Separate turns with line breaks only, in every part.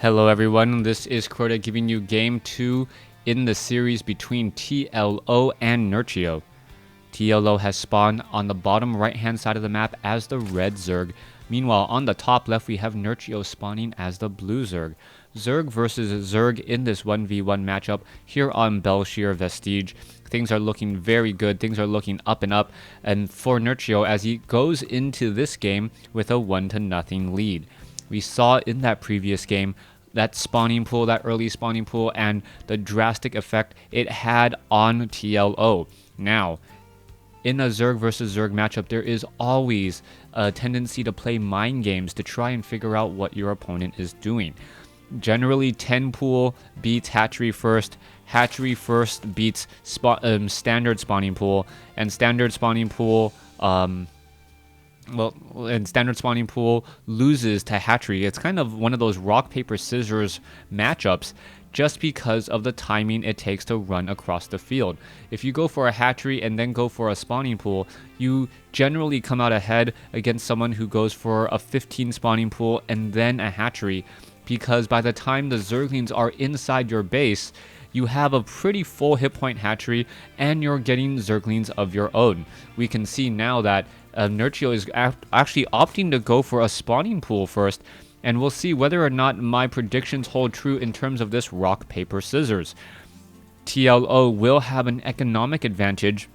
Hello everyone, this is Crota giving you game 2 in the series between TLO and Nerchio. TLO has spawned on the bottom right hand side of the map as the red Zerg. Meanwhile, on the top left we have Nerchio spawning as the blue Zerg. Zerg versus Zerg in this 1v1 matchup here on Belshir Vestige. Things are looking very good, things are looking up and up, and for Nerchio as he goes into this game with a 1-0 lead. We saw in that previous game that spawning pool, that early spawning pool, and the drastic effect it had on TLO. Now, in a Zerg versus Zerg matchup, there is always a tendency to play mind games to try and figure out what your opponent is doing. Generally, 10 pool beats hatchery first beats standard spawning pool, and standard spawning pool standard spawning pool loses to hatchery. It's kind of one of those rock, paper, scissors matchups just because of the timing it takes to run across the field. If you go for a hatchery and then go for a spawning pool, you generally come out ahead against someone who goes for a 15 spawning pool and then a hatchery, because by the time the Zerglings are inside your base, you have a pretty full hit point hatchery and you're getting Zerglings of your own. We can see now that Nerchio is actually opting to go for a spawning pool first, and we'll see whether or not my predictions hold true in terms of this rock, paper, scissors. TLO will have an economic advantage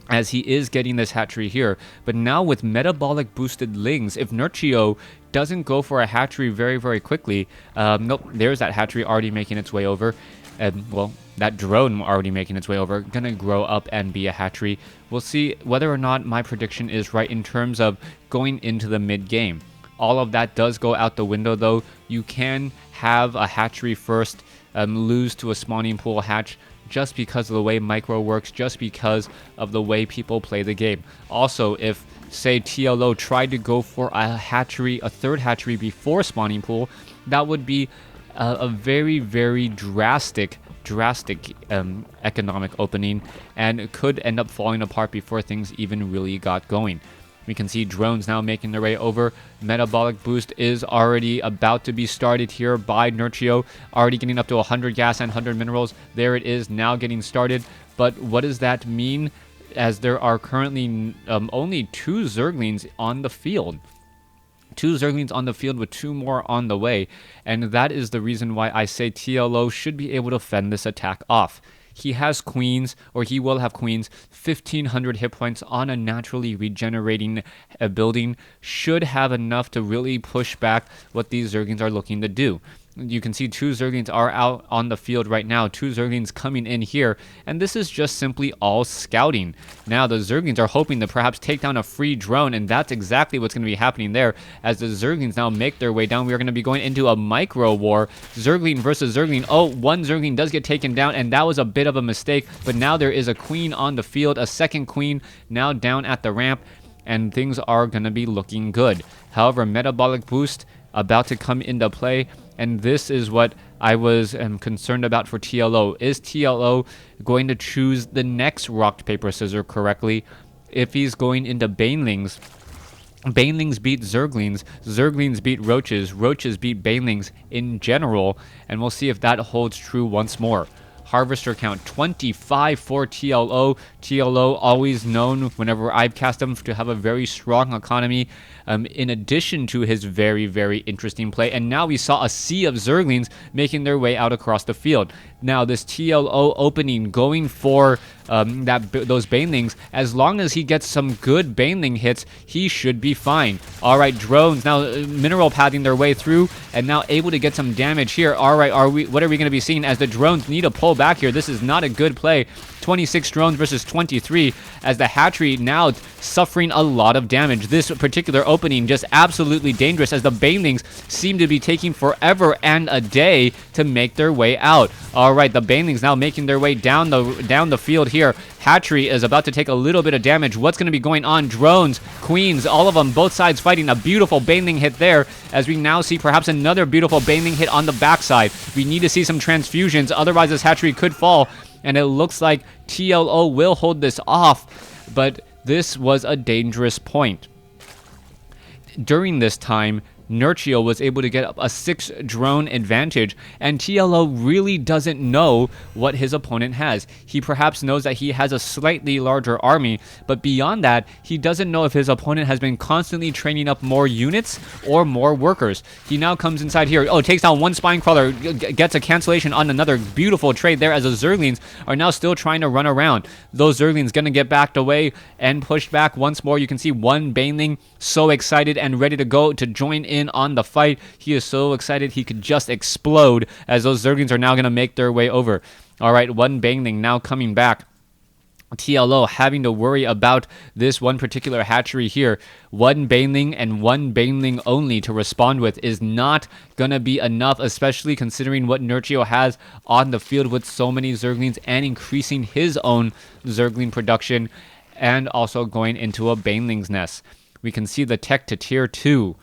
as he is getting this hatchery here, but now with metabolic boosted lings, if Nerchio doesn't go for a hatchery very quickly, nope, there's that hatchery already making its way over. Well, that drone already making its way over, gonna grow up and be a hatchery. We'll see whether or not my prediction is right in terms of going into the mid game. All of that does go out the window though. You can have a hatchery first, lose to a spawning pool hatch just because of the way micro works, just because of the way people play the game. Also, if say TLO tried to go for a hatchery, a third hatchery before spawning pool, that would be a very drastic economic opening, and it could end up falling apart before things even really got going. We can see drones now making their way over. Metabolic boost is already about to be started here by Nerchio, already getting up to 100 gas and 100 minerals. There it is, now getting started. But what does that mean, as there are currently only 2 Zerglings on the field? 2 Zerglings on the field with 2 more on the way, and that is the reason why I say TLO should be able to fend this attack off. He has queens, or he will have queens, 1500 hit points on a naturally regenerating building, should have enough to really push back what these Zerglings are looking to do. You can see 2 Zerglings are out on the field right now, 2 Zerglings coming in here, and this is just simply all scouting. Now the Zerglings are hoping to perhaps take down a free drone, and that's exactly what's going to be happening there. As the Zerglings now make their way down, we are going to be going into a micro war, Zergling versus Zergling. Oh, one Zergling does get taken down, and that was a bit of a mistake, but now there is a queen on the field, a second queen now down at the ramp, and things are going to be looking good. However, metabolic boost about to come into play, and this is what I was concerned about for TLO. Is TLO going to choose the next rock, paper, scissors correctly? If he's going into Banelings, Banelings beat Zerglings, Zerglings beat Roaches, Roaches beat Banelings in general, and we'll see if that holds true once more. Harvester count 25 for TLO. TLO always known whenever I've cast him to have a very strong economy, in addition to his very interesting play. And now we saw a sea of Zerglings making their way out across the field. Now this TLO opening going for those Banelings, as long as he gets some good Baneling hits, he should be fine. Alright, drones now mineral pathing their way through and now able to get some damage here. Alright, what are we going to be seeing as the drones need to pull back here? This is not a good play. 26 drones versus 23, as the hatchery now suffering a lot of damage. This particular opening just absolutely dangerous, as the Banelings seem to be taking forever and a day to make their way out. Alright, the Banelings now making their way down the field here. Hatchery is about to take a little bit of damage. What's going to be going on? Drones, queens, all of them, both sides fighting. A beautiful Baneling hit there, as we now see perhaps another beautiful Baneling hit on the backside. We need to see some transfusions, otherwise this hatchery could fall, and it looks like TLO will hold this off, but this was a dangerous point. During this time, Nerchio was able to get up a 6 drone advantage, and TLO really doesn't know what his opponent has. He perhaps knows that he has a slightly larger army, but beyond that, he doesn't know if his opponent has been constantly training up more units or more workers. He now comes inside here, takes down one spine crawler, gets a cancellation on another beautiful trade there, as the Zerglings are now still trying to run around. Those Zerglings gonna get backed away and pushed back once more. You can see one Baneling so excited and ready to go to join in on the fight. He is so excited he could just explode, as those Zerglings are now gonna make their way over. Alright, one Baneling now coming back. TLO having to worry about this one particular hatchery here. One Baneling and one Baneling only to respond with is not going to be enough, especially considering what Nerchio has on the field with so many Zerglings and increasing his own Zergling production and also going into a Baneling's nest. We can see the tech to tier 2.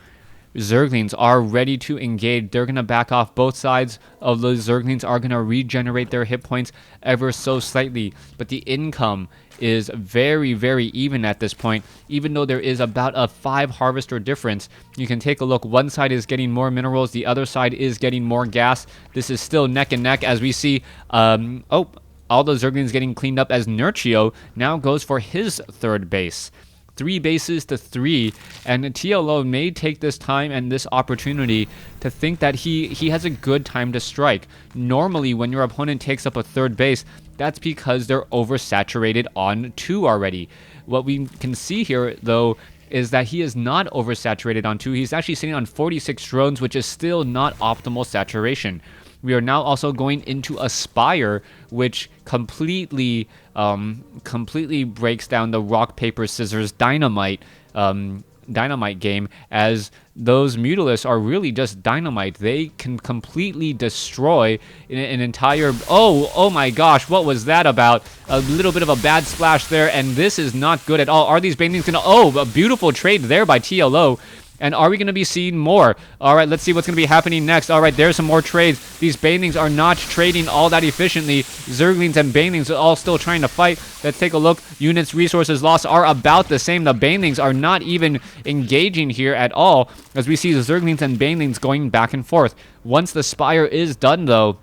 Zerglings are ready to engage. They're going to back off. Both sides of the Zerglings are going to regenerate their hit points ever so slightly. But the income is very, very even at this point. Even though there is about a 5 harvester difference, you can take a look. One side is getting more minerals. The other side is getting more gas. This is still neck and neck as we see... all the Zerglings getting cleaned up as Nerchio now goes for his 3rd base. 3 bases to 3, and TLO may take this time and this opportunity to think that he has a good time to strike. Normally, when your opponent takes up a 3rd base, that's because they're oversaturated on 2 already. What we can see here, though, is that he is not oversaturated on 2. He's actually sitting on 46 drones, which is still not optimal saturation. We are now also going into a Spire, which completely breaks down the rock, paper, scissors, dynamite game, as those Mutalisks are really just dynamite. They can completely destroy an entire... Oh my gosh, what was that about? A little bit of a bad splash there, and this is not good at all. Are these Banelings gonna... a beautiful trade there by TLO. And are we going to be seeing more? All right, let's see what's going to be happening next. All right, there's some more trades. These Banelings are not trading all that efficiently. Zerglings and Banelings are all still trying to fight. Let's take a look. Units, resources lost are about the same. The Banelings are not even engaging here at all, as we see the Zerglings and Banelings going back and forth. Once the Spire is done, though,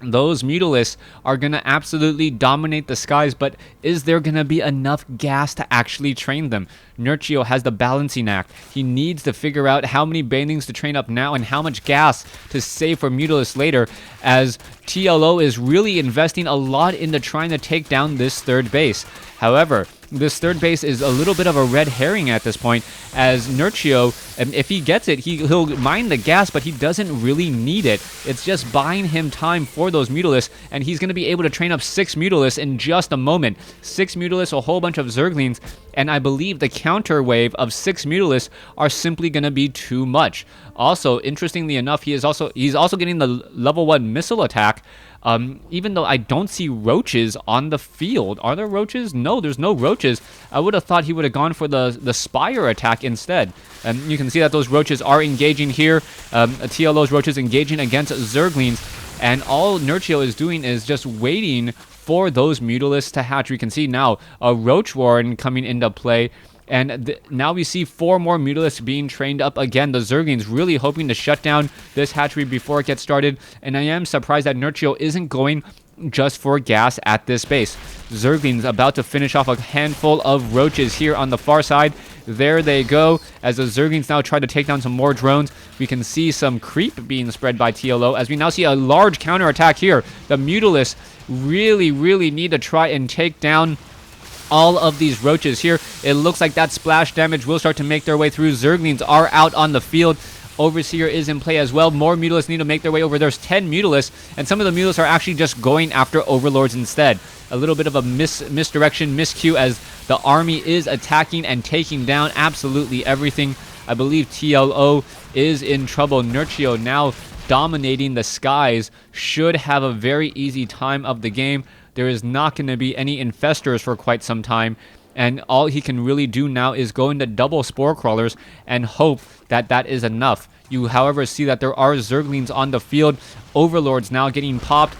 those Mutalisks are going to absolutely dominate the skies, but is there going to be enough gas to actually train them? Nerchio has the balancing act. He needs to figure out how many Banelings to train up now and how much gas to save for Mutalisks later, as TLO is really investing a lot into trying to take down this 3rd base. However, this 3rd base is a little bit of a red herring at this point, as Nerchio, if he gets it, he'll mine the gas, but he doesn't really need it. It's just buying him time for those Mutalisks, and he's going to be able to train up 6 Mutalisks in just a moment. 6 Mutalisks, a whole bunch of Zerglings, and I believe the counter wave of 6 Mutalisks are simply going to be too much. Also, interestingly enough, he's also getting the level 1 missile attack, even though I don't see roaches on the field. Are there roaches? No, there's no roaches. I would have thought he would have gone for the Spire attack instead. And you can see that those roaches are engaging here. TLO's roaches engaging against Zerglings. And all Nerchio is doing is just waiting for those Mutalisks to hatch. We can see now a Roach Warren coming into play. And now we see 4 more Mutalisks being trained up again. The Zerglings really hoping to shut down this hatchery before it gets started. And I am surprised that Nerchio isn't going just for gas at this base. Zerglings about to finish off a handful of roaches here on the far side. There they go. As the Zerglings now try to take down some more drones, we can see some creep being spread by TLO, as we now see a large counterattack here. The Mutalisks really need to try and take down all of these roaches here. It looks like that splash damage will start to make their way through. Zerglings are out on the field. Overseer is in play as well. More Mutalisks need to make their way over. There's 10 Mutalisks, and some of the Mutalisks are actually just going after Overlords instead. A little bit of a misdirection, miscue, as the army is attacking and taking down absolutely everything. I believe TLO is in trouble. Nerchio now dominating the skies should have a very easy time of the game. There is not going to be any infestors for quite some time, and all he can really do now is go into double spore crawlers and hope that that is enough. You, however, see that there are Zerglings on the field. Overlords now getting popped.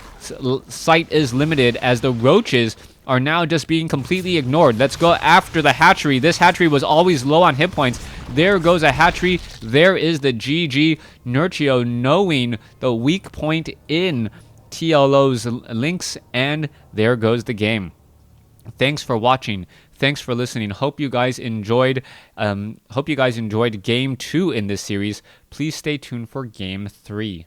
Sight is limited as the roaches are now just being completely ignored. Let's go after the hatchery. This hatchery was always low on hit points. There goes a hatchery. There is the GG. Nerchio knowing the weak point in TLO's links, and there goes the game. Thanks for watching. Thanks for listening. Hope you guys enjoyed game 2 in this series. Please stay tuned for game 3.